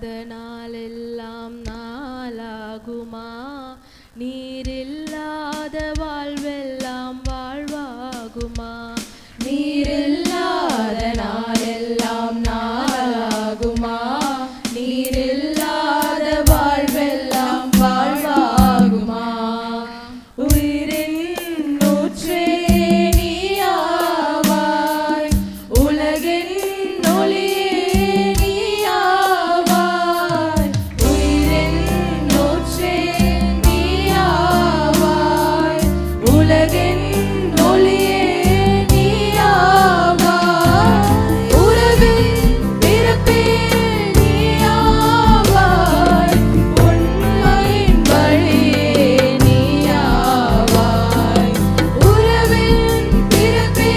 நாளெல்லாம் நாளாகுமா? நீரில்லாத வாழ்வெல்லாம் வாழ்வாகுமா? நீரில்லாத நாளெல்லாம் நாளாகுமா? நீரில்லாத வாழ்வெல்லாம் வாழ்வாகுமா? உயிரின் ஊற்றே நீயாவாய், உலகின் ஒளியே நீயாவாய். உயிரின் ஊற்றே நீயாவாய், உலகின் ஒளியே நீயாவாய். உறவின் பிறப்பே நீயாவாய், உண்மையின் வழியே நீயாவாய். உறவின் பிறப்பே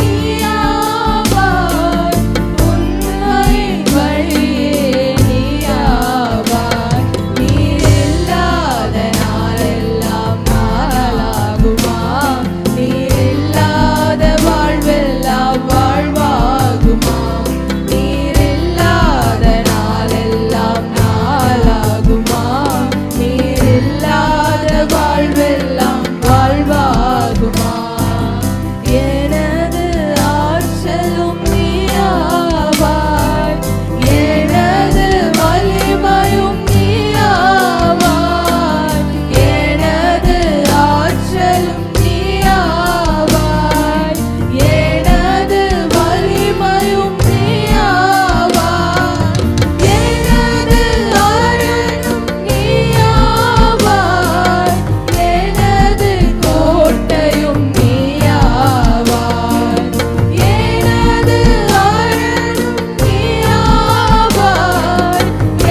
நீயாவாய், உண்மையின் வழியே நீயாவாய். நீரில்லாத நாளெல்லாம் நாளாகுமா? நீரில்லாத வாழ்வெல்லாம் வாழ்வாகுமா? நீரில்லாத நாளெல்லாம் நாளாகுமா? நீரில்லாத வாழ்வெல்லாம் வாழ்வாகுமா? எனது ஆற்றலும் நீயாவாய், எனது வலிமையும் நீயாவாய். எனது ஆற்றலும் நீயாவாய், எனது வலிமையும் நீயாவாய். எனது அரணும் நீயாவாய், எனது கோட்டையும் நீயாவாய். எனது அரணும் நீயாவாய்,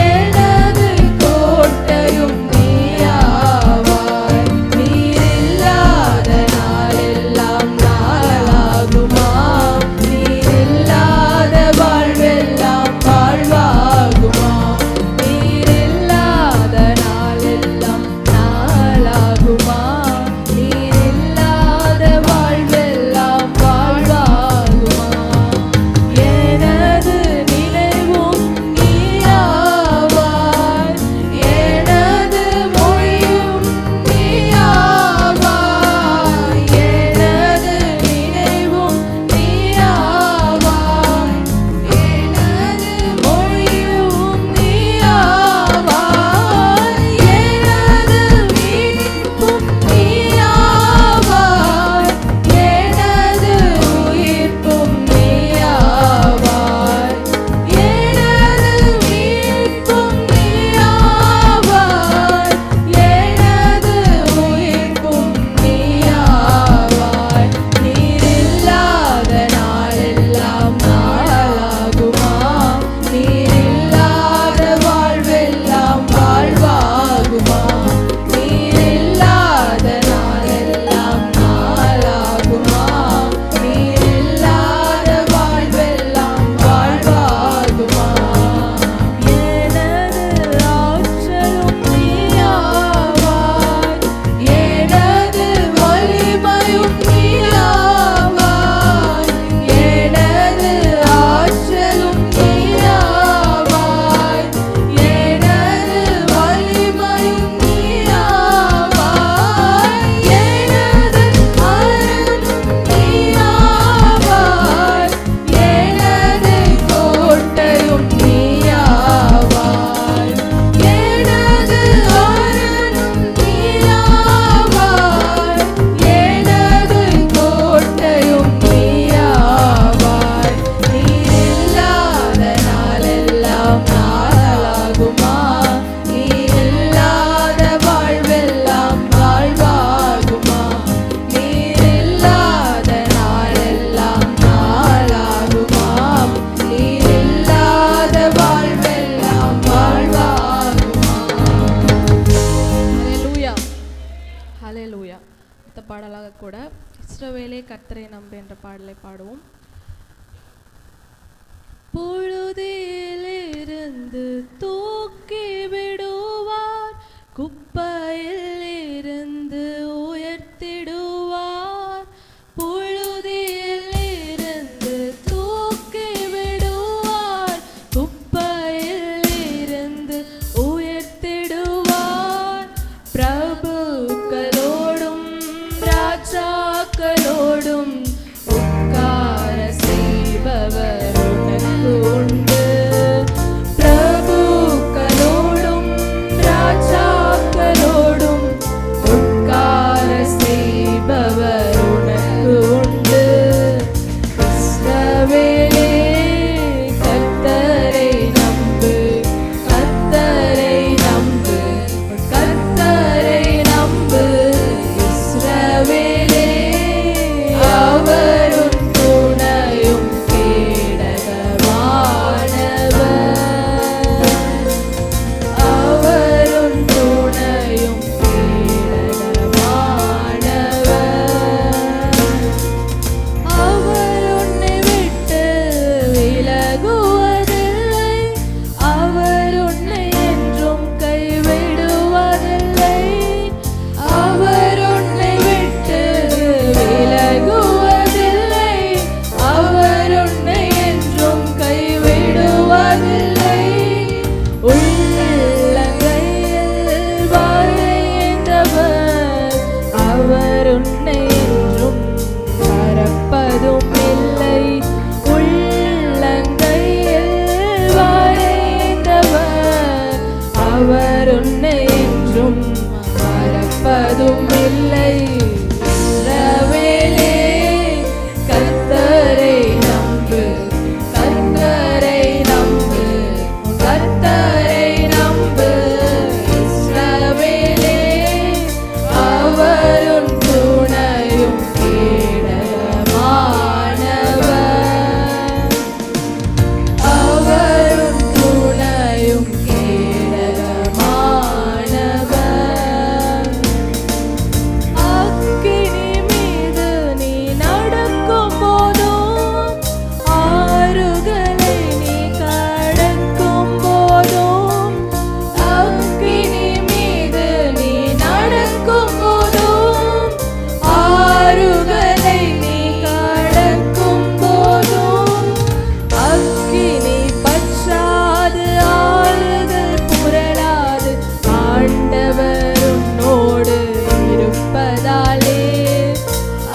எனது கோட்டையும் நீயாவாய். நீரில்லாத நாளெல்லாம் நாளாகுமா? நீரில்லாத வாழ்வெல்லாம் வாழ்வாகுமா? நீரில்லாத நாளெல்லாம் நாளாகுமா? நீரில்லாத வாழ்வெல்லாம் வாழ்வாகுமா? எனது நினைவும் நீயாவாய், எனது மொழியும் நீயாவாய். எனது நினைவும் நீயாவாய், எனது மொழியும் நீயாவாய். எனது மீட்பும் நீயாவாய், எனது உயிர்ப்பும் நீயாவாய். எனது மீட்பும் நீயாவாய், எனது உயிர்ப்பும் நீயாவாய். நீரில்லாத நாளெல்லாம் நாளாகுமா? நீரில்லாத வாழ்வெல்லாம் வாழ்வாகுமா? நீரில்லாத நாளெல்லாம் நாளாகுமா? நீரில்லாத வாழ்வெல்லாம் வாழ்வாகுமா? எனது ஆற்றலும் நீயாவாய், எனது வலிமையும் நீயாவாய். எனது ஆற்றலும் நீயாவாய், எனது வலிமையும் நீயாவாய். எனது அரணும் நீயாவாய், எனது கோட்டையும் நீயாவாய். எனது அரணும் நீயாவாய், எனது கோட்டையும் நீயாவாய். நீரில்லாத நாளெல்லாம் நாளாகுமா? நீரில்லாத வாழ்வெல்லாம் வாழ்வாகுமா? நீரில்லாத நாளெல்லாம் நாளாகுமா? நீரில்லாத வாழ்வெல்லாம் வாழ்வாகுமா? ஹல்லேலூயா, ஹல்லேலூயா. இந்த பாடலாக கூட இஸ்ரவேலே கர்த்தரை நம்பு என்ற பாடலை பாடுவோம். பொழுதிலிருந்து தூக்கி விடுவார், குப்பையில் இருந்து உயர்த்திடுவார். பொழுதில் இருந்து தூக்கி விடுவார், குப்பையில் அவர் உன்னை என்றும் மறப்பதும் இல்லை. இஸ்ரவேலே கர்த்தரை நம்பு, கர்த்தரை நம்பு, கர்த்தரை நம்பு. இஸ்ரவேலே அவர் உன் துணையும் கேடகமானவர், அவர் உன் துணையும் கேடகமானவர். அக்கினி மீது நீ நடக்கும் போதும், ஆறுகளை நீ கடக்கும் போதும், அக்கினி மீது நீ நடக்கும் போதும், ஆறுகளை நீ கடக்கும் போதும், அக்கினி பற்றாது ஆறுகள் புரளாது, ஆண்டவர் உன்னோடு இருப்பதாலே.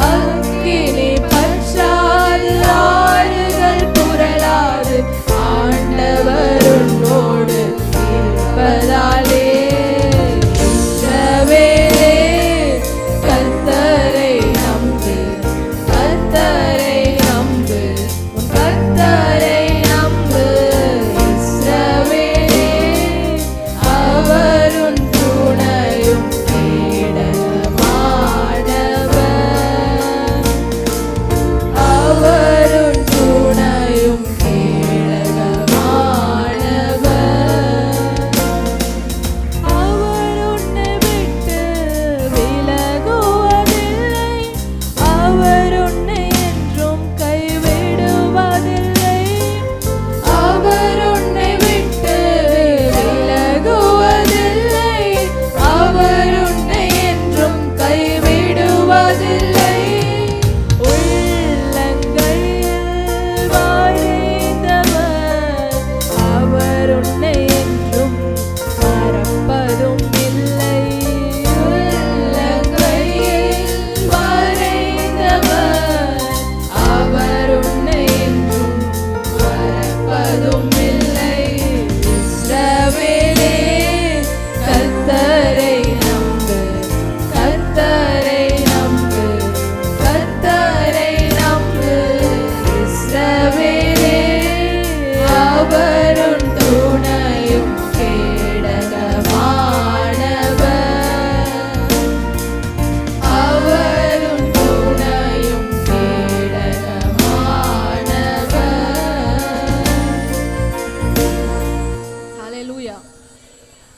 அக்கினி பற்றாது ஆறுகள் புரளாது, ஆண்டவர் உன்னோடு இருப்பதாலே. இஸ்ரவேலே கர்த்தரை நம்பு, கர்த்தரை நம்பு, உன் கர்த்தரை நம்பு. இஸ்ரவேலே அவர் உன் துணையும் கேடகமானவர், அவர் உன் துணையும் கேடகமானவர். அவர் உன்னை விட்டு விலகுவதில்லை, அவர் உன்னை என்றும் கைவிடுவதில்லை. அவர் உன்னை விட்டு விலகுவதில்லை, அவர் உன்னை என்றும் கைவிடுவதில்லை. உள்ளங்கையில் வரைந்தவர், அவர் உன்னை என்றும் மறப்பதும் இல்லை. உள்ளங்கையில் வரைந்தவர், அவர் உன்னை என்றும் மறப்பதும் இல்லை. இஸ்ரவேலே கர்த்தரை நம்பு, கர்த்தரை நம்பு, கர்த்தரை நம்பு. இஸ்ரவேலே அவர் உன் துணையும் கேடகமானவர், அவர் உன் துணையும் கேடகமானவர். ஹalleluya,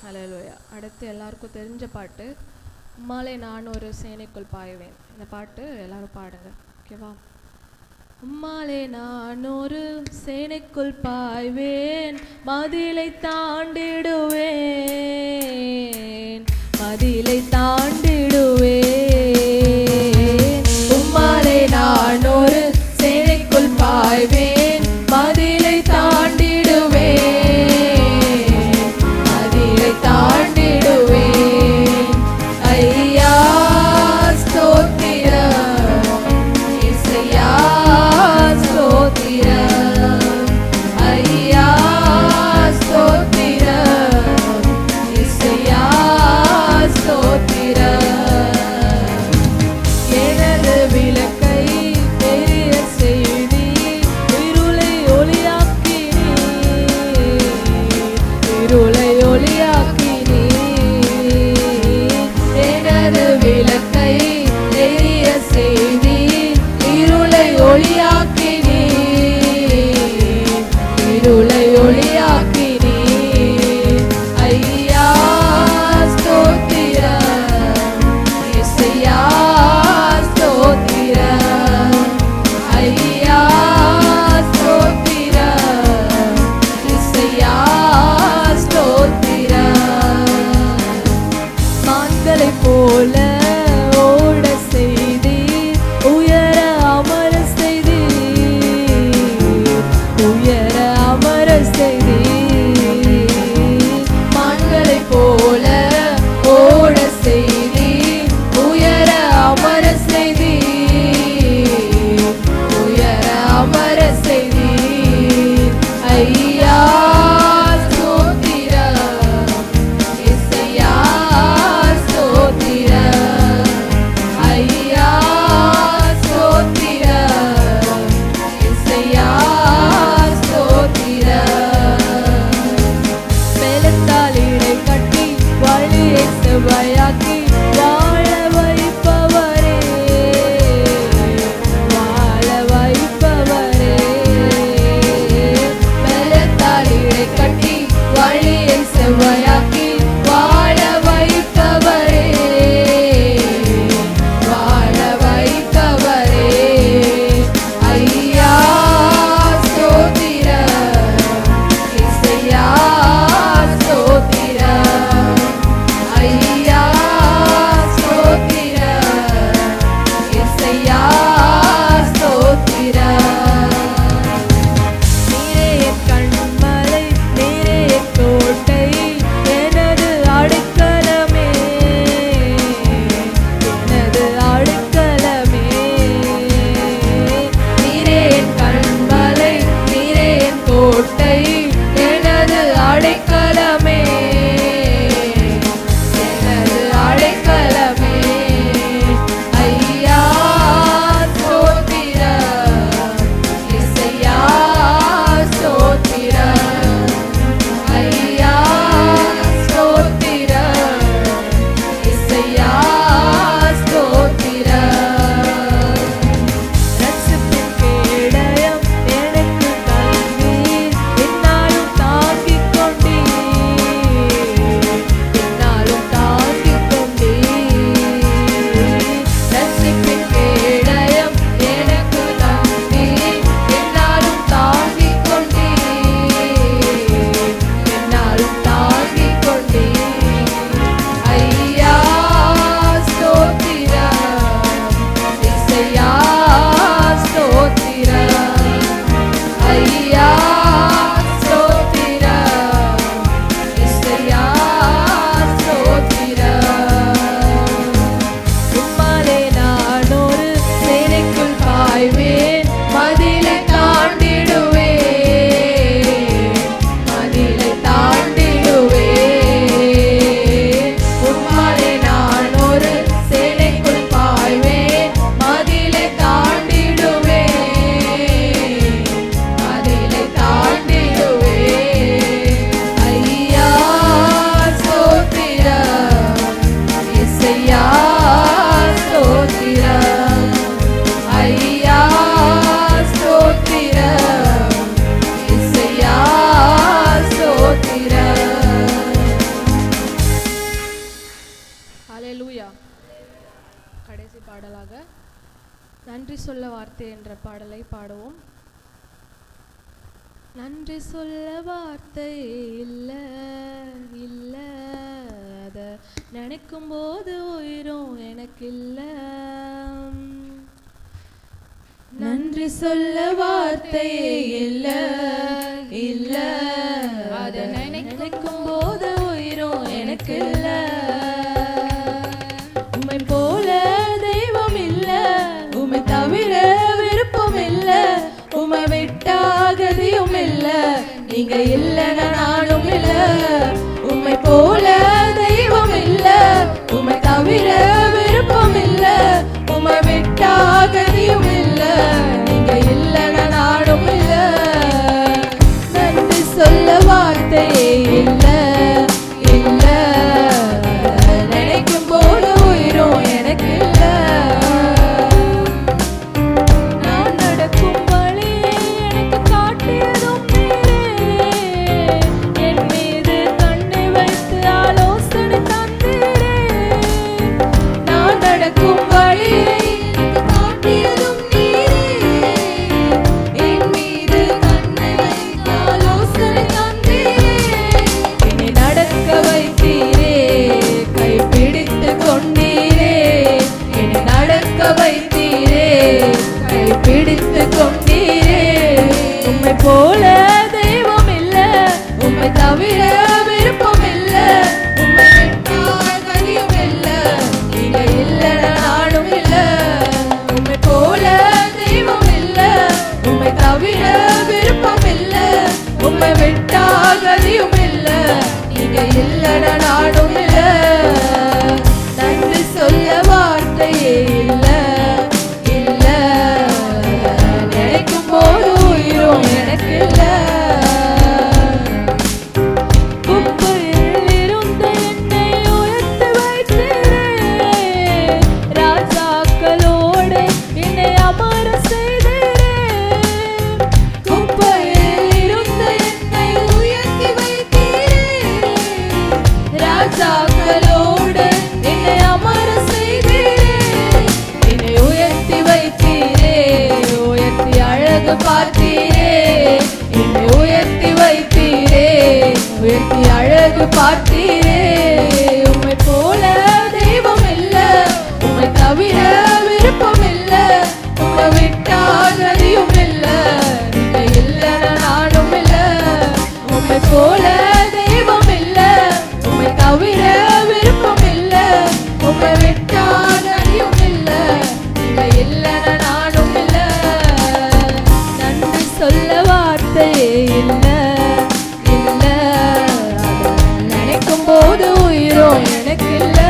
ஹalleluya. அடுத்து எல்லாருக்கும் தெரிஞ்ச பாட்டு, உம்மாலே நான் ஒரு சேனைக்குள் பாய்வேன். இந்த பாட்டு எல்லாரும் பாடுங்க, ஓகேவா? உம்மாலே நான் ஒரு சேனைக்குள் பாய்வேன், மதிலை தாண்டிடுவேன், மதிலை தாண்டிடுவேன். உம்மாலே நான் ஒரு சேனைக்குள் பாய்வேன், மதிலை தாண்டிடுவேன், மதிலை தாண்டிடுவேன். ஐயா ஸ்தோத்திரம், இசையா ஸ்தோத்திரம், ஐயா ஸ்தோத்திரம், செவ்வையாக்கி வாழ வைப்பவரே, வாழ வைப்பவரே. பலத்தால் இடை கட்டி வழியை செவ்வையாக்கி வாழ வைப்பவரே, வாழ வைப்பவரே. ஐயா ஸ்தோத்திரம், இசையா ஸ்தோத்திரம், ஐயா ஸ்தோத்திரம், இசையா ஸ்தோத்திரம். நீரே என் கண்மலை, நீரே என் கோட்டை, எனது அடைக்கலமே, எனது அடைக்கலமே. நீரே என் கண்மலை, நீரே என் கோட்டை, எனது அடைக்கலமே, எனது அடைக்கலமே. ஐயா ஸ்தோத்திரம், இசையா ஸ்தோத்திரம், ஐயா ஸ்தோத்திரம், இசையா ஸ்தோத்திரம். ரட்சிப்பின் கேடயம் எனக்கு தந்தீர், என்னாலும் தாங்கிக் கொண்டீர், என்னாலும் தாங்கிக் கொண்டீர். ரட்சிப்பின் கேடயம் எனக்கு தந்தீர், என்னாலும் தாங்கிக் கொண்டீர், என்னாலும் தாங்கிக் கொண்டீர். ஐயா ஸ்தோத்திரம், இசையா ஸ்தோத்திரம், ஐயா ஸ்தோத்திரம், இசையா ஸ்தோத்திரம். உம்மாலே நான் ஒரு சேனைக்குள் பாய்வேன், மதிலை தாண்டிடுவேன், மதிலை தாண்டிடுவேன். உம்மாலே நான் ஒரு சேனைக்குள் பாய்வேன், மதிலை தாண்டிடுவேன், மதிலை தாண்டிடுவேன். ஐயா ஸ்தோத்திரம், இசையா ஸ்தோத்திரம், ஐயா ஸ்தோத்திரம், இசையா ஸ்தோத்திரம். ஹalleluya. கடைசி பாடலாக நன்றி சொல்ல வார்த்தை என்ற பாடலை பாடுவோம். நன்றி சொல்ல வார்த்தை இல்ல இல்ல, அத நினைக்கும் போது உயிரும் எனக்கு இல்ல. நன்றி சொல்ல வார்த்தை இல்ல இல்ல, அத நினைக்கும் போது உயிரும் எனக்கு இல்ல. உம்மை போல தெய்வம் இல்ல, உம்மை தவிர விருப்பம் இல்ல, உம்மை விட்டாகதியும் இல்ல, நீங்க இல்லைன்னா நானும் இல்ல. உம்மை போல தெய்வம் இல்ல, உம்மை தவிர விருப்பம் இல்ல, உம்மை விட்டாகதியும் இல்ல, நீங்க இல்லைன்னா நானும் இல்ல. நன்றி சொல்ல வார்த்தையே இல்ல இல்ல, நினைக்கும் போது உயிரும் எனக்கு இல்ல. நான் நடக்கும் வழியை எனக்கு காட்டியதும் நீரே, என் மீது கண்ணை வைத்து ஆலோசனை தந்தீரே. நான் நடக்கும் வழியை எனக்கு காட்டியதும் நீரே, என் மீது கண்ணை வைத்து ஆலோசனை தந்தீரே. என்னை நடக்க வைத்தீரே, கைப்பிடித்து கொண்டீரே, என்னை நடக்க வைத்தீரே, கைப்பிடித்து கொண்டீரே. உம்மை போல தெய்வம் இல்ல, உம்மை தவிர விருப்பம் இல்ல, உம்மை விட்டால் கதியும் இல்ல, நீங்க இல்லைன்னா நானும் இல்ல. உம்மை போல தெய்வம் இல்ல, உம்மை தவிர விருப்பம் இல்ல, உம்மை விட்டால் கதியும் இல்ல, நீங்க இல்லைன்னா நானும் இல்ல. நன்றி சொல்ல வார்த்தையே இல்ல இல்ல, நினைக்கும் போது உயிரும் எனக்கு இல்ல. குப்பையில் இருந்த என்னை உயர்த்தி வை தவிர விருப்பம் இல்ல, உம்மை விட்டா நடியும் இல்ல, நீங்க இல்லைன்னா நானும் இல்ல. நன்றி சொல்ல வார்த்தையே இல்ல, இல்ல. அதை நினைக்கும் போது உயிரோ எனக்கு இல்ல.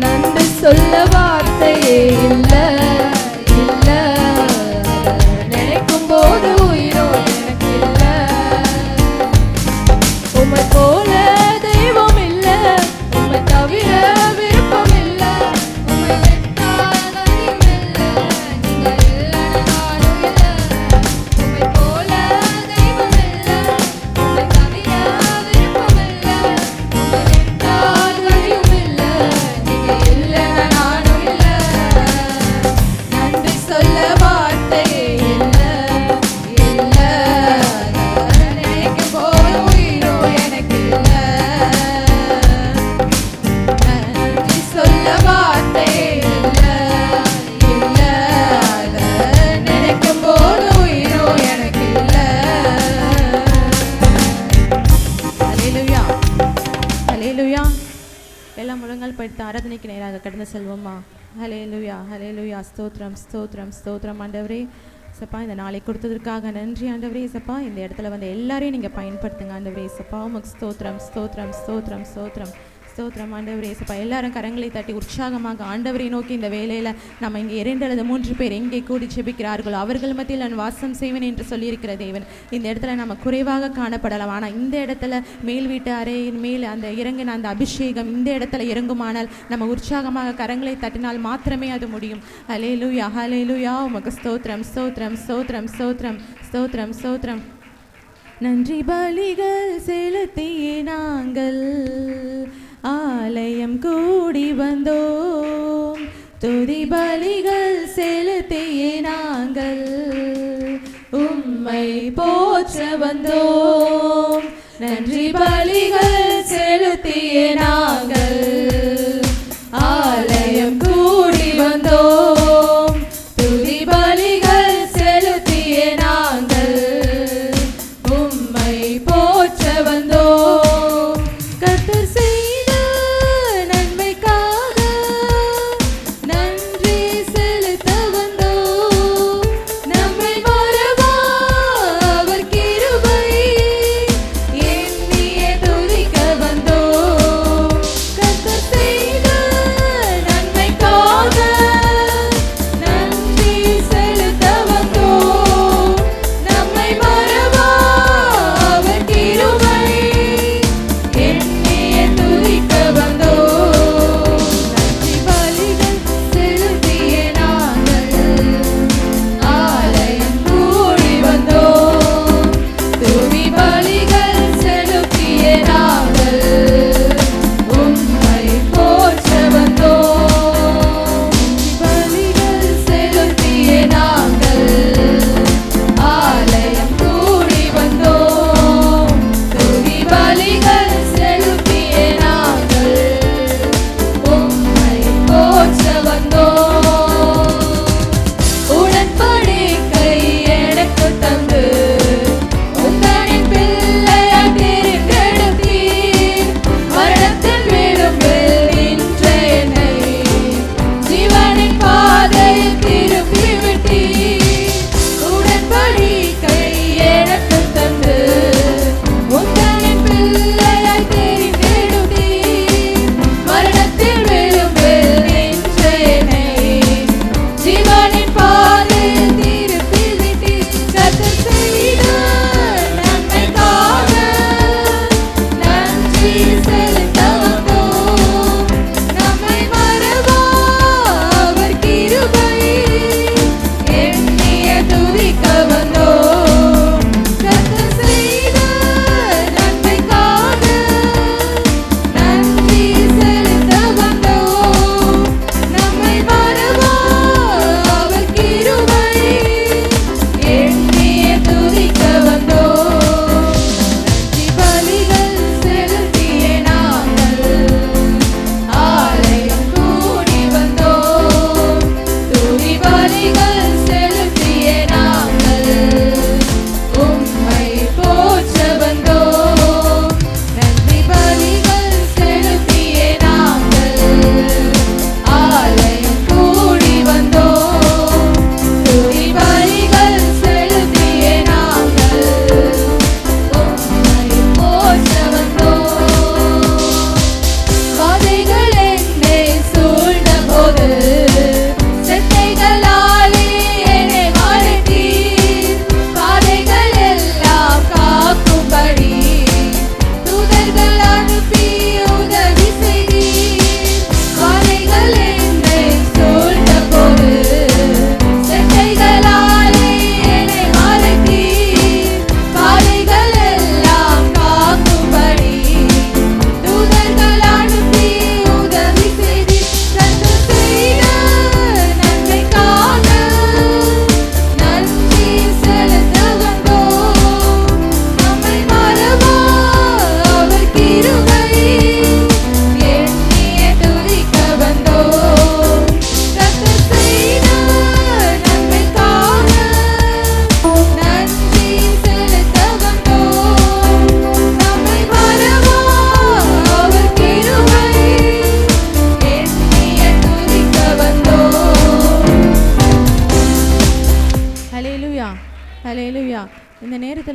நன்றி சொல்ல வார்த்தையே இல்ல, இல்ல. அதை நினைக்கும் போது உயிரோ எனக்கு இல்ல. உம்மை போல தெய்வம் இல்ல, உம்மை தவிர விருப்பம் இல்ல, உம்மை விட்டா நதியும் இல்ல, நீங்க இல்லைன்னா நானும் இல்ல. உம்மை போல தெய்வம் இல்ல, உம்மை தவிர விருப்பம் இல்ல, உம்மை விட்டா நதியும் இல்ல, நீங்க இல்லைன்னா நானும் இல்ல. நன்றி சொல்ல வார்த்தையே இல்ல, இல்ல. நினைக்கும் போது உயிரோ எனக்கு இல்ல. நன்றி சொல்ல வார்த்தையே இல்ல, இல்ல. நினைக்கும் போது உயிரோ எனக்கு இல்ல. ஹல்லேலூயா, ஹல்லேலூயா. எல்லாம் முழங்கால் படித்து ஆராதனைக்கு நேராக கடந்து செல்வோமா? ஹல்லேலூயா, ஹல்லேலூயா. ஸ்தோத்திரம், ஸ்தோத்திரம், ஸ்தோத்திரம் ஆண்டவரே. சப்பா இந்த நாளை கொடுத்ததற்காக நன்றி ஆண்டவரே. சப்பா இந்த இடத்துல வந்து எல்லாரையும் நீங்கள் பயன்படுத்துங்க ஆண்டவரே. சப்பா உமக்கு ஸ்தோத்திரம், ஸ்தோத்திரம், ஸ்தோத்திரம், ஸ்தோத்திரம், ஸ்தோத்திரம் ஆண்டவரே. சப்பா எல்லாரும் கரங்களை தட்டி உற்சாகமாக ஆண்டவரை நோக்கி இந்த வேலையில் நம்ம இங்கே 2 அல்லது 3 பேர் எங்கே கூடி ஜெபிக்கிறார்களோ அவர்கள் மத்தியில் நான் வாசம் செய்வேன் என்று சொல்லியிருக்கிற தேவன். இந்த இடத்துல நம்ம குறைவாக காணப்படலாம், ஆனால் இந்த இடத்துல மேல் வீட்டு அறையின் மேல் அந்த இறங்கின அந்த அபிஷேகம் இந்த இடத்துல இறங்குமானால் நம்ம உற்சாகமாக கரங்களை தட்டினால் மாத்திரமே அது முடியும். ஹல்லேலூயா, ஹல்லேலூயா. உமக்கு ஸ்தோத்திரம், ஸ்தோத்திரம், ஸ்தோத்திரம், ஸ்தோத்திரம், ஸ்தோத்திரம், ஸ்தோத்திரம். நன்றி பலிகள் செலுத்தியே நாங்கள் ஆலயம் கூடி வந்தோம், துதி பலிகள் செலுத்தியே நாங்கள் உம்மை போற்ற வந்தோம். நன்றி பலிகள் செலுத்தியே நாங்கள் ஆலயம் கூடி வந்தோம், துதி பலிகள் செலுத்தியே நாங்கள் உம்மை போற்ற வந்தோம். கர்த்தர் செய்த நன்மைக்காக நன்றி செலுத்த வந்தோம், நம்மை மறவா அவர் கிருபை எண்ணியே துதிக்க வந்தோம். கர்த்தர் செய்த நன்மைக்காக நன்றி செலுத்த வந்தோம், நம்மை மறவா அவர் கிருபை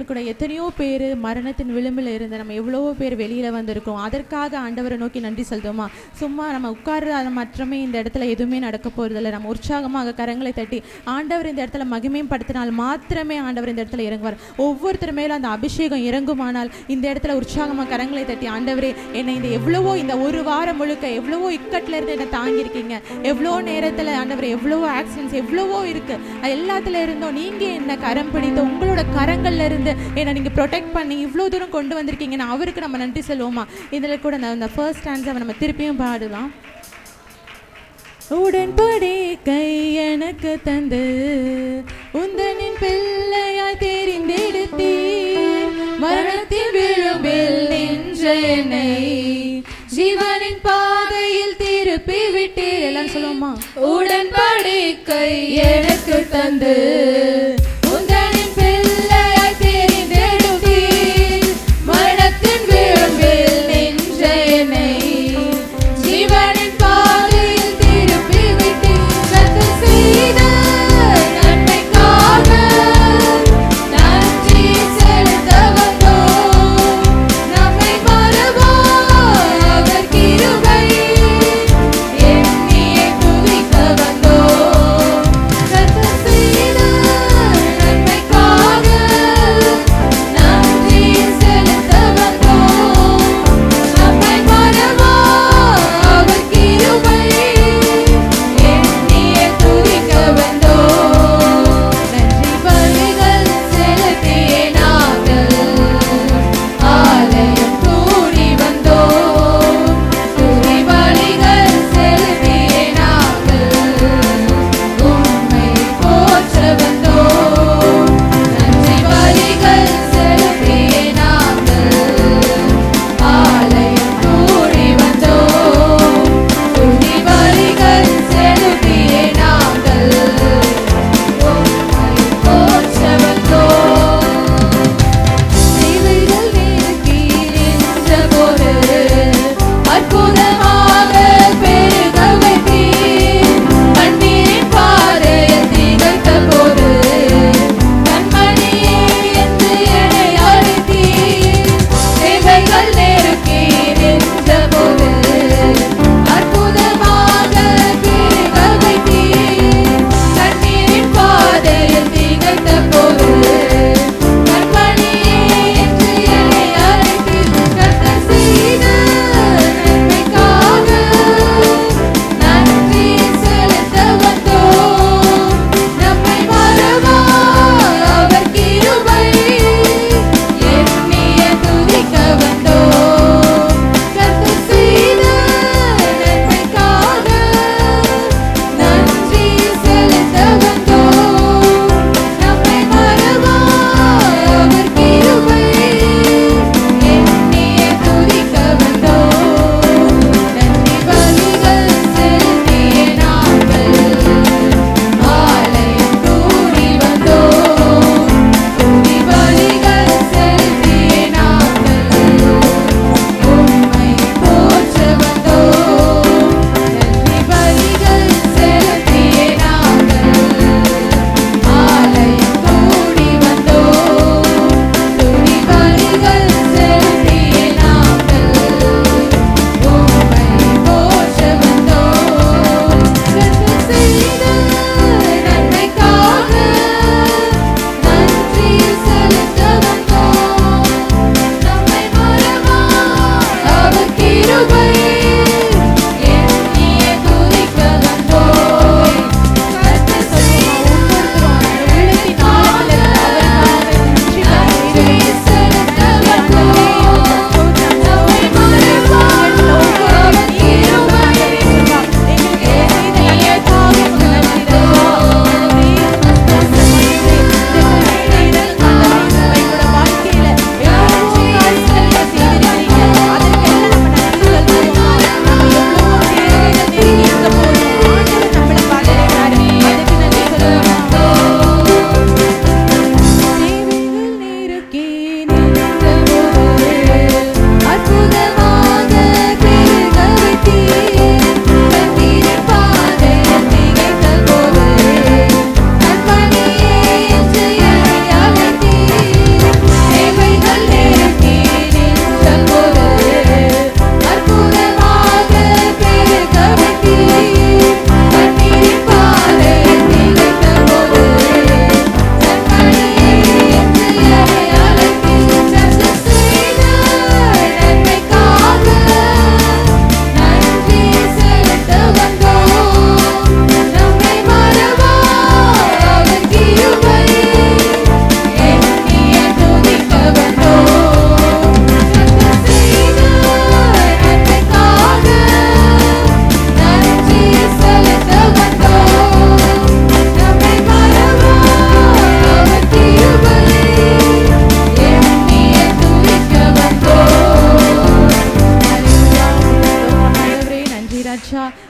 நாட்கள் கூட எத்தனையோ பேர் மரணத்தின் விளிம்பில் இருந்து நம்ம எவ்வளவோ பேர் வெளியில் வந்திருக்கோம். அதற்காக ஆண்டவரை நோக்கி நன்றி செலுத்துவோமா? சும்மா நம்ம உட்கார்றது மாற்றமே இந்த இடத்துல எதுவுமே நடக்க போகிறதில்ல. நம்ம உற்சாகமாக கரங்களை தட்டி ஆண்டவர் இந்த இடத்துல மகிமைப்படுத்தினால் மாத்திரமே ஆண்டவர் இந்த இடத்துல இறங்குவார். ஒவ்வொருத்தர் மேலும் அந்த அபிஷேகம் இறங்குமானால் இந்த இடத்துல உற்சாகமாக கரங்களை தட்டி, ஆண்டவரே என்னை இந்த எவ்வளவோ இந்த ஒரு வாரம் முழுக்க எவ்வளவோ இக்கட்டில் இருந்து என்னை தாங்கியிருக்கீங்க, எவ்வளோ நேரத்தில் ஆண்டவரே எவ்வளவோ ஆக்சிடென்ட்ஸ் எவ்வளவோ இருக்கு, எல்லாத்துல இருந்தோம் நீங்கள் என்னை கரம் பிடித்து உங்களோட கரங்கள்ல இருந்து என்னை நீங்கள் ப்ரொடெக்ட் பண்ணி இவ்வளோ தூரம் கொண்டு வந்திருக்கீங்கன்னா அவருக்கு நம்ம நன்றி சொல்லுவோமா? இதில் கூட அந்த ஃபர்ஸ்ட் ஸ்டாண்ட்ஸை நம்ம திருப்பியும் பாடலாம். உடன்படிக்கை எனக்கு தந்து உந்தனின் பிள்ளையாய் தெரிந்தெடுத்தீர், மரணத்தின் விளிம்பில் நின்ற என்னை ஜீவனின் பாதையில் திருப்பி விட்டீர். எல்லாம் சொல்லுவோமா? உடன்படிக்கை எனக்கு தந்து உந்தனின் பிள்ளையாய் தெரிந்தெடுத்தீர், மரணத்தின் விளிம்பில் நின்ற என்னை ஜீவனின் பாதையில் திருப்பி விட்டீர். கர்த்தர் செய்த நன்மைக்காக நன்றி செலுத்த வந்தோம், நம்மை மறவா அவர் கிருபை எண்ணியே துதிக்க வந்தோம். கர்த்தர் செய்த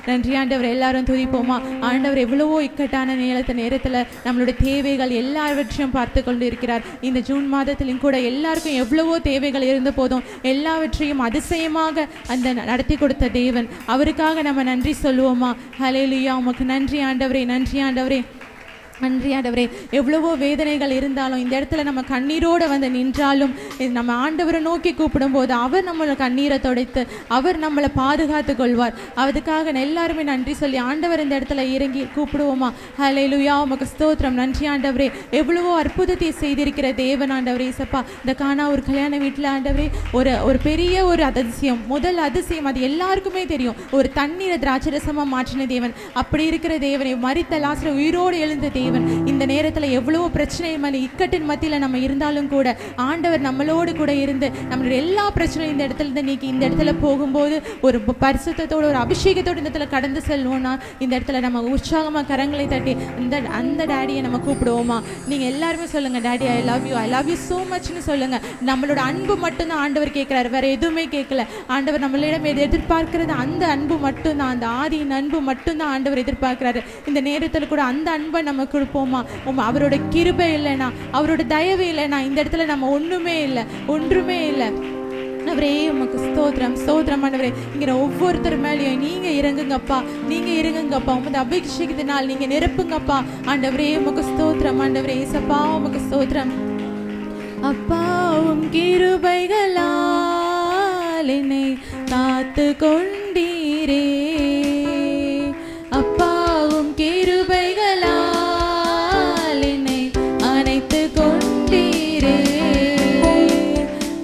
நன்றி ஆண்டவர். எல்லாரும் துதிப்போமா. ஆண்டவர் எவ்வளவோ இக்கட்டான நேரத்தில் நம்மளுடைய தேவைகள் எல்லாவற்றையும் பார்த்து கொண்டு இருக்கிறார். இந்த ஜூன் மாதத்திலும் கூட எல்லாருக்கும் எவ்வளவோ தேவைகள் இருந்த போதும் எல்லாவற்றையும் அதிசயமாக அந்த நடத்தி கொடுத்த தேவன், அவருக்காக நம்ம நன்றி சொல்லுவோமா. ஹல்லேலூயா. உமக்கு நன்றி ஆண்டவரே, நன்றி ஆண்டவரே, நன்றி ஆண்டவரே. எவ்வளவோ வேதனைகள் இருந்தாலும் இந்த இடத்துல நம்ம கண்ணீரோடு வந்து நின்றாலும் நம்ம ஆண்டவரை நோக்கி கூப்பிடும்போது அவர் நம்மளை கண்ணீரை துடைத்து அவர் நம்மளை பாதுகாத்து கொள்வார். அதுக்காக எல்லாருமே நன்றி சொல்லி ஆண்டவர் இந்த இடத்துல இறங்கி கூப்பிடுவோமா. ஹல்லேலூயா. உமக்கு ஸ்தோத்திரம். நன்றி ஆண்டவரே. எவ்வளவோ அற்புதத்தை செய்திருக்கிற தேவன் ஆண்டவரே. இசப்பா, இந்த காணா ஒரு கல்யாண வீட்டில் ஆண்டவரே ஒரு பெரிய ஒரு அதிசயம், முதல் அதிசயம், அது எல்லாருக்குமே தெரியும். ஒரு தண்ணீரை திராட்சரசமாக மாற்றின தேவன். அப்படி இருக்கிற தேவனை, மரித்த லாசரு உயிரோடு எழுந்த தேவன், இந்த நேரத்தில் எவ்வளவோ பிரச்சனை இக்கட்டின் மத்தியில் நம்ம இருந்தாலும் கூட ஆண்டவர் நம்மளோடு கூட இருந்து நம்மளுடைய எல்லா பிரச்சனையும் இந்த இடத்துல இருந்து நீக்கி இந்த இடத்துல போகும்போது ஒரு பரிசுத்தத்தோடு ஒரு அபிஷேகத்தோடு இந்த இடத்துல கடந்து செல்வோம்னா இந்த இடத்துல நம்ம உற்சாகமாக கரங்களை தட்டி அந்த டேடியை நம்ம கூப்பிடுவோமா. நீங்கள் எல்லாருமே சொல்லுங்கள், daddy I love you so மச்னு சொல்லுங்கள். நம்மளோட அன்பு மட்டும்தான் ஆண்டவர் கேட்குறாரு, வேறு எதுவுமே கேட்கல. ஆண்டவர் நம்மளிடம் எதிர்பார்க்கிறது அந்த அன்பு மட்டும்தான், அந்த ஆதியின் அன்பு மட்டும்தான் ஆண்டவர் எதிர்பார்க்கிறாரு. இந்த நேரத்தில் கூட அந்த அன்பை நம்ம கொடுப்போமா. அவரோட கிருபை இல்லைனா, அவரோட தயவு இல்லைனா இந்த இடத்துல நம்ம ஒன்றுமே இல்லை. அவரே உமக்கு ஸ்தோத்திரம், ஸ்தோத்திரம் ஆண்டவரே. இங்கே ஒவ்வொருத்தர் மேலேயும் நீங்கள் இறங்குங்கப்பா, உமது அபிஷேகத்தினால் நீங்கள் நிரப்புங்கப்பா. ஆண்டவரே உமக்கு ஸ்தோத்திரம் ஆண்டவரே. ஏசப்பா உமக்கு ஸ்தோத்திரம். அப்பாவும் கிருபைகளால் என்னை காத்து கொண்டீரே, அப்பாவும் கிருபைகளால் என்னை அணைத்து கொண்டீரே,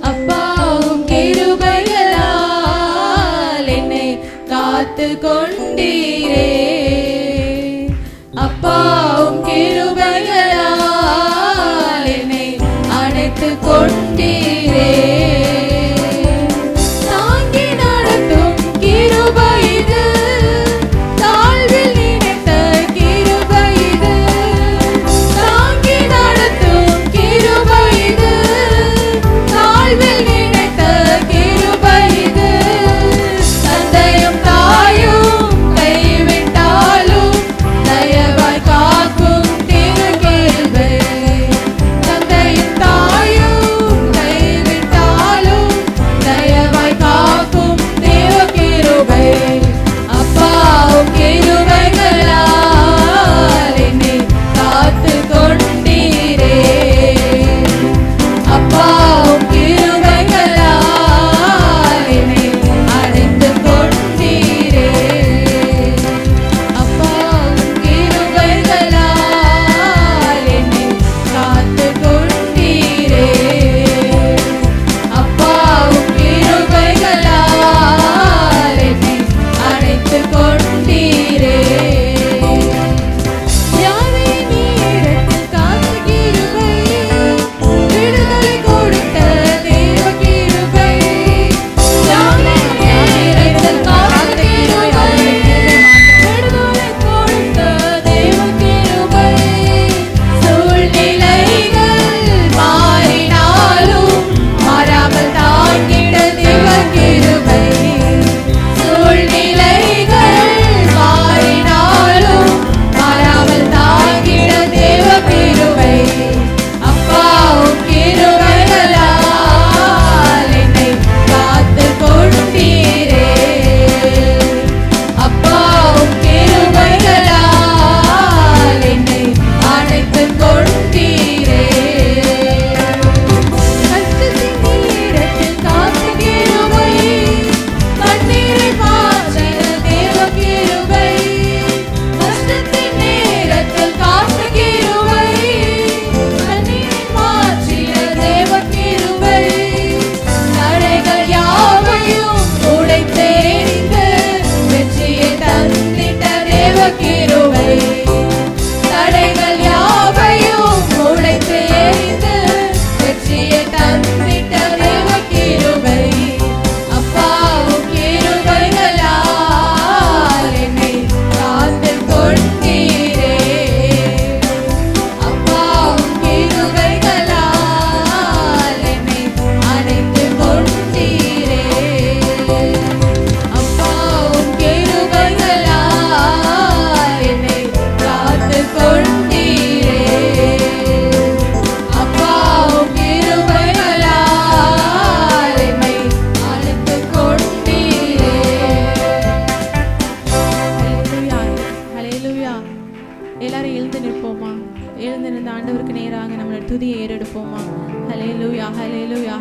அப்பாவும் கிருபைகளால் என்னை காத்து கொண்டீரே, அப்பாவும் கிருபைகளால் என்னை அணைத்து கொண்டீரே.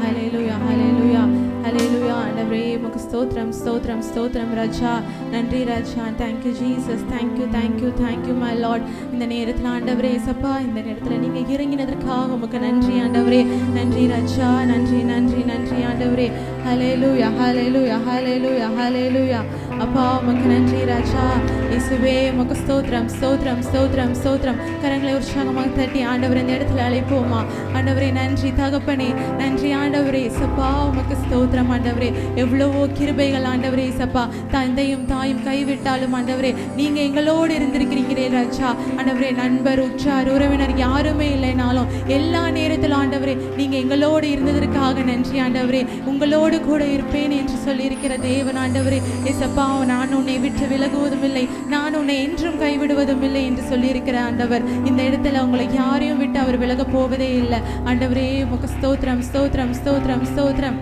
ஹalleluya ஹalleluya ஹalleluya ஹalleluya. ஆண்டவரே உமக்கு ஸ்தோத்திரம் ஸ்தோத்திரம் ஸ்தோத்திரம் ராஜா. நன்றி ராஜா. thank you Jesus. thank you my lord. இந்த நேரத்தில் ஆண்டவரே சப்பா, இந்த நேரத்தில் நீங்க இறங்கினதற்காக உமக்கு நன்றி ஆண்டவரே. நன்றி ராஜா. நன்றி நன்றி நன்றி ஆண்டவரே. ஹalleluya ஹalleluya ஹalleluya ஹalleluya. அப்பா உமக்கு நன்றி ராஜா. இயேசுவே உமக்கு ஸ்தோத்திரம் ஸ்தோத்திரம் ஸ்தோத்திரம் ஸ்தோத்திரம். கரங்களை உற்சாகமாக தட்டி ஆண்டவரே இந்த இடத்துல அழைப்போமா. ஆண்டவரே நன்றி தகப்பனே, நன்றி ஆண்டவரே சப்பா உமக்கு ஸ்தோத்திரம் ஆண்டவரே. எவ்வளவோ கிருபைகள் ஆண்டவரே சப்பா. தந்தையும் தாயும் கைவிட்டாலும் ஆண்டவரே நீங்க எங்களோடு இருந்திருக்கிறீங்களே ராஜா. ஆண்டவரே நண்பர் உற்றார் உறவினர் யாருமே இல்லைனாலும் எல்லா நேரத்திலும் ஆண்டவரே நீங்க எங்களோடு இருந்ததற்காக நன்றி ஆண்டவரே. உங்களோடு கூட இருப்பேன் என்று சொல்லியிருக்கிற தேவன் ஆண்டவரே ஏசப்பா, நான் உன்னை விட்டு விலகுவதும் இல்லை, நான் உன்னை என்றும் கைவிடுவதும் இல்லை என்று சொல்லியிருக்கிற ஆண்டவர். இந்த இடத்துல உங்களை யாரையும் விட்டு அவர் விலக போவதே இல்லை ஆண்டவரே. உமக்கு ஸ்தோத்திரம் ஸ்தோத்திரம் ஸ்தோத்திரம் ஸ்தோத்திரம்.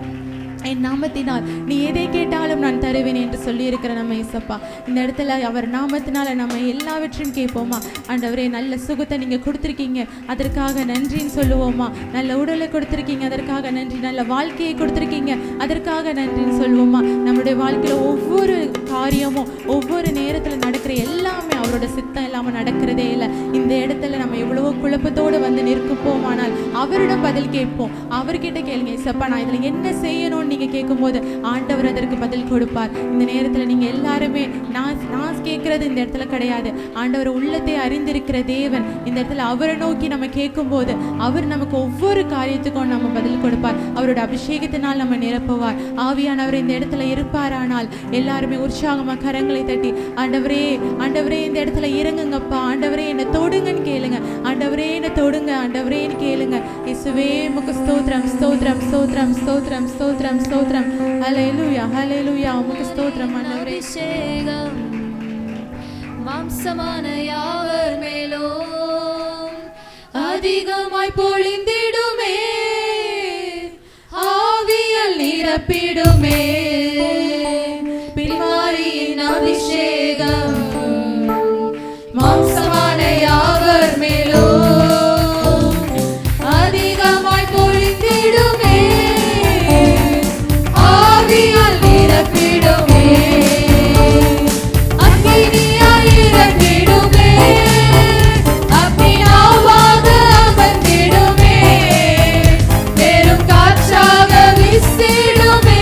என் நாமத்தினால் நீ எதை கேட்டாலும் நான் தருவேன் என்று சொல்லியிருக்கிற நம்ம ஏசப்பா. இந்த இடத்துல அவர் நாமத்தினால நம்ம எல்லாவற்றையும் கேட்போமா. ஆண்டவரே நல்ல சுகத்தை நீங்கள் கொடுத்துருக்கீங்க, அதற்காக நன்றின்னு சொல்லுவோமா. நல்ல உடலை கொடுத்துருக்கீங்க, அதற்காக நன்றி. நல்ல வாழ்க்கையை கொடுத்துருக்கீங்க, அதற்காக நன்றின்னு சொல்லுவோமா. நம்முடைய வாழ்க்கையில் ஒவ்வொரு காரியமும் ஒவ்வொரு நேரத்தில் நடக்கிற எல்லாமே அவரோட சித்தம் இல்லாமல் நடக்கிறதே இல்லை. இந்த இடத்துல நம்ம எவ்வளவோ குழப்பத்தோடு வந்து நிற்குப்போமானால் அவரிடம் பதில் கேட்போம். அவர்கிட்ட கேளுங்க ஏசப்பா நான் இதில் என்ன செய்யணும்னு நீங்க கேட்கும்போது ஆண்டவர் அதற்கு பதில் கொடுப்பார். இந்த நேரத்தில் நீங்க எல்லாருமே நான் கேட்கறது இந்த இடத்துல கிடையாது. ஆண்டவர் உள்ளத்தை அறிந்திருக்கிற தேவன். இந்த இடத்துல அவரை நோக்கி நம்ம கேட்கும்போது அவர் நமக்கு ஒவ்வொரு காரியத்துக்கும் நம்ம பதில் கொடுப்பார். அவரோட அபிஷேகத்தினால் நம்ம நிரப்புவார். ஆவியானவர் இந்த இடத்துல இருப்பாரானால் எல்லாருமே உற்சாகமா கரங்களை தட்டி ஆண்டவரே ஆண்டவரே இந்த இடத்துல இறங்குங்கப்பா, ஆண்டவரே என்னை தொடுங்கன்னு கேளுங்க. ஆண்டவரே என்னை தொடுங்க, ஆண்டவரேன்னு கேளுங்க. இயேசுவே உமக்கு ஸ்தோத்திரம் ஸ்தோத்திரம் ஸ்தோத்திரம் ஸ்தோத்திரம் ஸ்தோத்திரம் ஸ்தோத்திரம். ஹல்லேலூயா ஹல்லேலூயா. உமக்கு ஸ்தோத்திரம் ஆண்டவரே. அபிஷேகம் மாம்சமான யாவர் மேலும் அதிகமாய் பொழிந்திடுமே, ஆவியால் நிரப்பிடுமே. பின்மாரியின் அபிஷேகம் மாம்சமான யாவர் மேலும் அதிகமாய் பொழிந்திடுமே, ஆவியால் நிரப்பிடுமே. அக்கினியாய் இறங்கிடுமே, அக்கினியாவாக அமர்ந்திடுமே, பெரும் காற்றாக வீசிடுமே,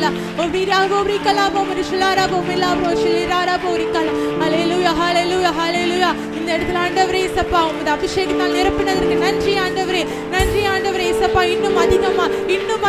ஷிலா ஓரிரா ஓரிகலா போமரிஷலாரா போமிலா ரோஷிலிராரா போரிகலா. ஹல்லேலூயா ஹல்லேலூயா ஹல்லேலூயா. இந்த இடத்துல ஆண்டவரே இயேசப்பா உம்முடைய அபிஷேகத்தால் நிரப்பினதற்கு நன்றி ஆண்டவரே, நன்றி ஆண்டவரே இயேசப்பா. இன்னும்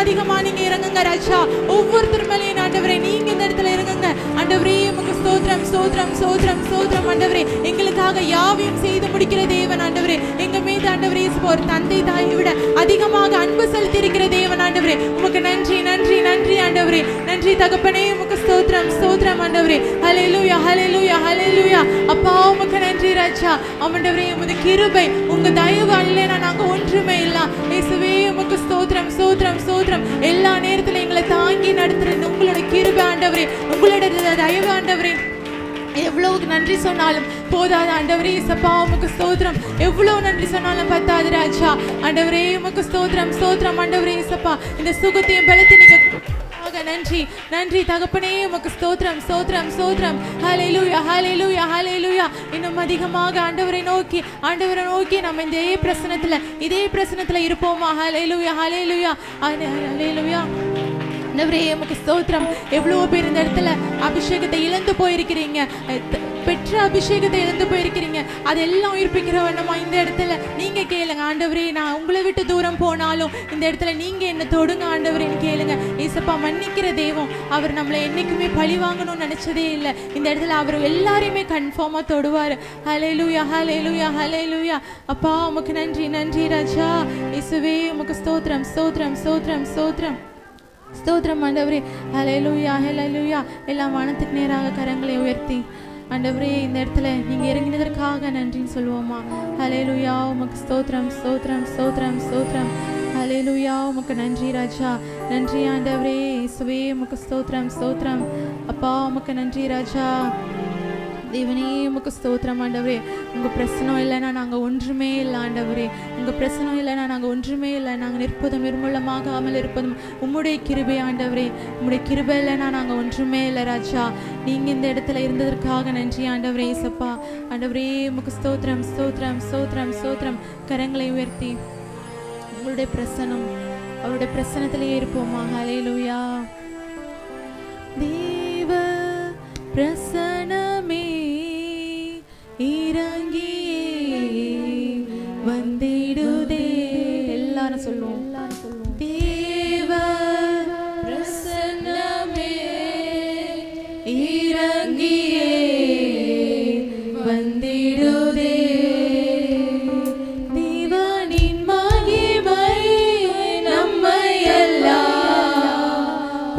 அதிகமா நீங்க இறங்குங்க ராஜா. ஒவ்வொருத்தர் மேலேயும் ஆண்டவரே நீங்க இந்த இடத்துல இறங்குங்க ஆண்டவரே. உமக்கு ஸ்தோத்திரம் ஸ்தோத்திரம் ஸ்தோத்திரம் ஸ்தோத்திரம் ஆண்டவரே. எங்களுக்காக யாவையும் செய்து முடிக்கிற தேவன் ஆண்டவரே. எங்க மீது ஆண்டவரே இயேசப்பா ஒரு தந்தை தாயை விட அதிகமாக அன்பு செலுத்தி இருக்கிற தேவன் ஆண்டவரே. உமக்கு நன்றி நன்றி நன்றி ஆண்டவரே. நன்றி தகப்பனே, உமக்கு ஸ்தோத்திரம் ஸ்தோத்திரம் ஆண்டவரே. ஹல்லேலூயா ஹல்லேலூயா ஹல்லேலூயா. அப்பா உமக்கு நன்றி ராஜா. ஆண்டவரே உமது கிருபை உங்க தயவு அல்லேனா நாங்க ஒன்றுமே இல்ல. இயேசுவே உமக்கு ஸ்தோத்திரம் ஸ்தோத்திரம் ஸ்தோத்திரம். எல்லா நேரத்துல எங்களை தாங்கி நடத்துறது உங்களோட கிருபை ஆண்டவரே, உங்களோட தயவு ஆண்டவரே. எவ்வளவு நன்றி சொன்னாலும் போதாது ஆண்டவரே இயேசப்பா. உமக்கு ஸ்தோத்திரம். எவ்வளவு நன்றி சொன்னாலும் பத்தாது ராஜா. ஆண்டவரே உமக்கு ஸ்தோத்திரம் ஸ்தோத்திரம் ஆண்டவரே இயேசப்பா. இந்த சுகத்தையும் பலத்தையும் நீங்க நன்றி நன்றி தகப்பனே. உமக்கு ஸ்தோத்திரம் ஸ்தோத்திரம் ஸ்தோத்திரம். ஹல்லேலூயா ஹல்லேலூயா ஹல்லேலூயா. இன்னும் அதிகமாக ஆண்டவரை நோக்கி நம்ம இதே பிரசனத்துல இருப்போமா. ஹல்லேலூயா ஹல்லேலூயா ஹல்லேலூயா. ஆண்டவரே உமக்கு ஸ்தோத்திரம். எவ்வளவோ பேர் இந்த இடத்துல அபிஷேகத்தை இழந்து போயிருக்கிறீங்க, பெற்ற அபிஷேகத்தை இழந்து போயிருக்கிறீங்க. அதெல்லாம் உயிர்ப்பிக்கிற வண்ணமா இந்த இடத்துல நீங்க கேளுங்க ஆண்டவரே. நான் உங்களை விட்டு தூரம் போனாலும் இந்த இடத்துல நீங்க என்ன தொடுங்க ஆண்டவரேன்னு கேளுங்க. ஏசப்பா மன்னிக்கிற தெய்வம். அவர் நம்மளை என்னைக்குமே பழி வாங்கணும்னு நினைச்சதே இல்லை. இந்த இடத்துல அவர் எல்லாரையுமே கன்ஃபார்மா தொடுவார். ஹல்லேலூயா ஹல்லேலூயா ஹல்லேலூயா. அப்பா உமக்கு நன்றி நன்றி ராஜா. இயேசுவே உமக்கு ஸ்தோத்திரம் ஸ்தோத்திரம் ஸ்தோத்திரம் ஸ்தோத்திரம் ஸ்தோத்திரம் ஆண்டவரே. ஹல்லேலூயா ஹல்லேலூயா. எல்லா வானத்துக்கு நேராக கரங்களை உயர்த்தி ஆண்டவரே இந்த இடத்துல நீங்க இறங்கினதற்காக நன்றின்னு சொல்லுவோமா. ஹல்லேலூயா உமக்கு ஸ்தோத்திரம் ஸ்தோத்திரம் ஸ்தோத்திரம் ஸ்தோத்திரம். ஹல்லேலூயா உமக்கு நன்றி ராஜா. நன்றி ஆண்டவரே இயேசுவே உமக்கு ஸ்தோத்திரம் ஸ்தோத்திரம். அப்பா உமக்கு நன்றி ராஜா. தேவனே உமக்கு ஸ்தோத்திரம் ஆண்டவரே. உங்கள் பிரசனம் இல்லைன்னா நாங்கள் ஒன்றுமே இல்லை ஆண்டவரே. உங்கள் பிரசனம் இல்லைன்னா நாங்கள் ஒன்றுமே இல்லை. நாங்கள் நிற்பதும் நிர்மூலமாகாமல் இருப்பதும் உம்முடைய கிருபை ஆண்டவரே. உம்முடைய கிருபை இல்லைன்னா நாங்கள் ஒன்றுமே இல்லை ராஜா. நீங்கள் இந்த இடத்துல இருந்ததற்காக நன்றி ஆண்டவரே இயேசப்பா. ஆண்டவரே உமக்கு ஸ்தோத்திரம் ஸ்தோத்திரம் ஸ்தோத்திரம் ஸ்தோத்திரம். கரங்களை உயர்த்தி உங்களுடைய பிரசனம் அவருடைய பிரசனத்திலேயே இருப்போமா. ஹல்லேலூயா. தேவ பிரசனமே இறங்கியே வந்திடுதே. எல்லாரும் சொல்லுவோம் தேவ பிரசன்னமே இறங்கியே வந்திடுதே. தேவனின் மகிமை நம்மை எல்லாம்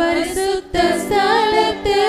பரிசுத்த ஸ்தலத்தில்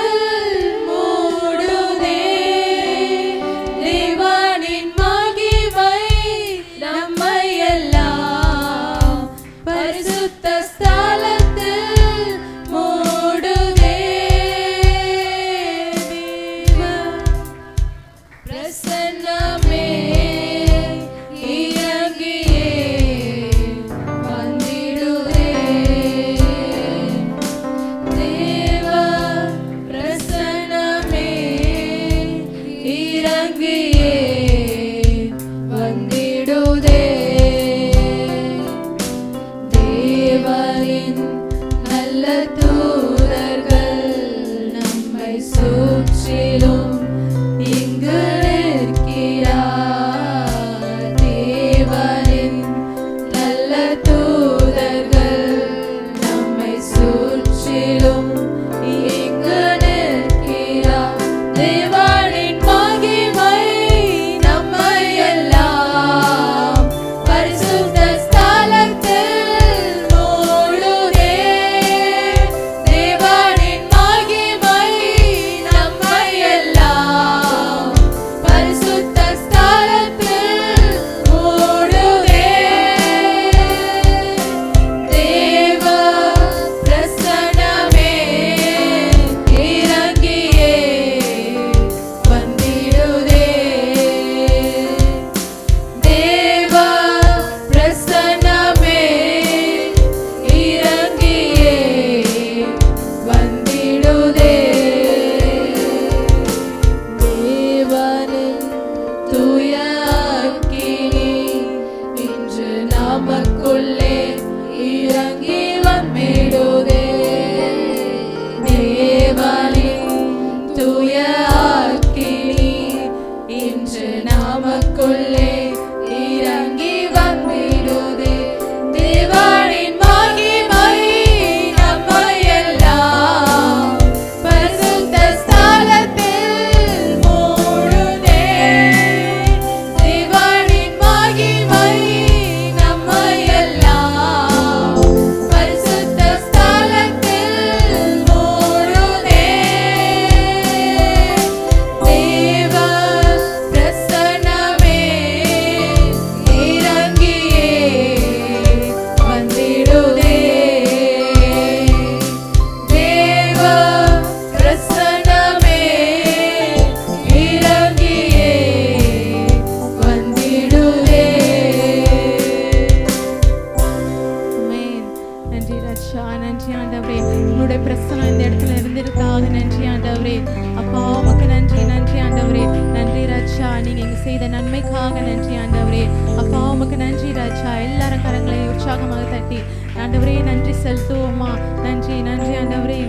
செய்த நன்மைக்காக நன்றி ஆண்டவரே. அப்பா உமக்கு நன்றி ராஜா. எல்லாரும் கரங்களை உற்சாகமாக தட்டி ஆண்டவரே நன்றி செலுத்துவோமா. நன்றி நன்றி ஆண்டவரே.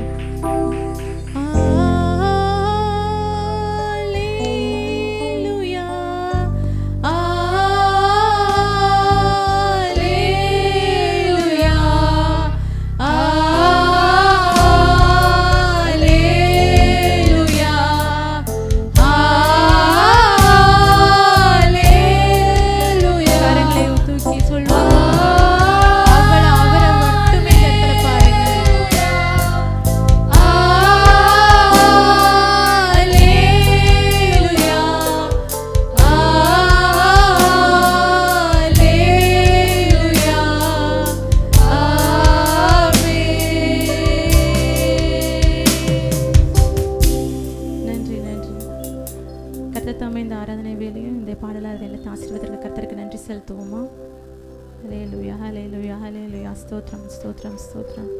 இந்த ஆராதனை வேலையும் இந்த பாடலாக எல்லாத்தையும் ஆசீர்வாதத்திற்கு கர்த்தருக்கு நன்றி செலுத்துவோமா. ஹல்லேலூயா ஹல்லேலூயா ஹல்லேலூயா. ஸ்தோத்திரம் ஸ்தோத்திரம் ஸ்தோத்திரம்.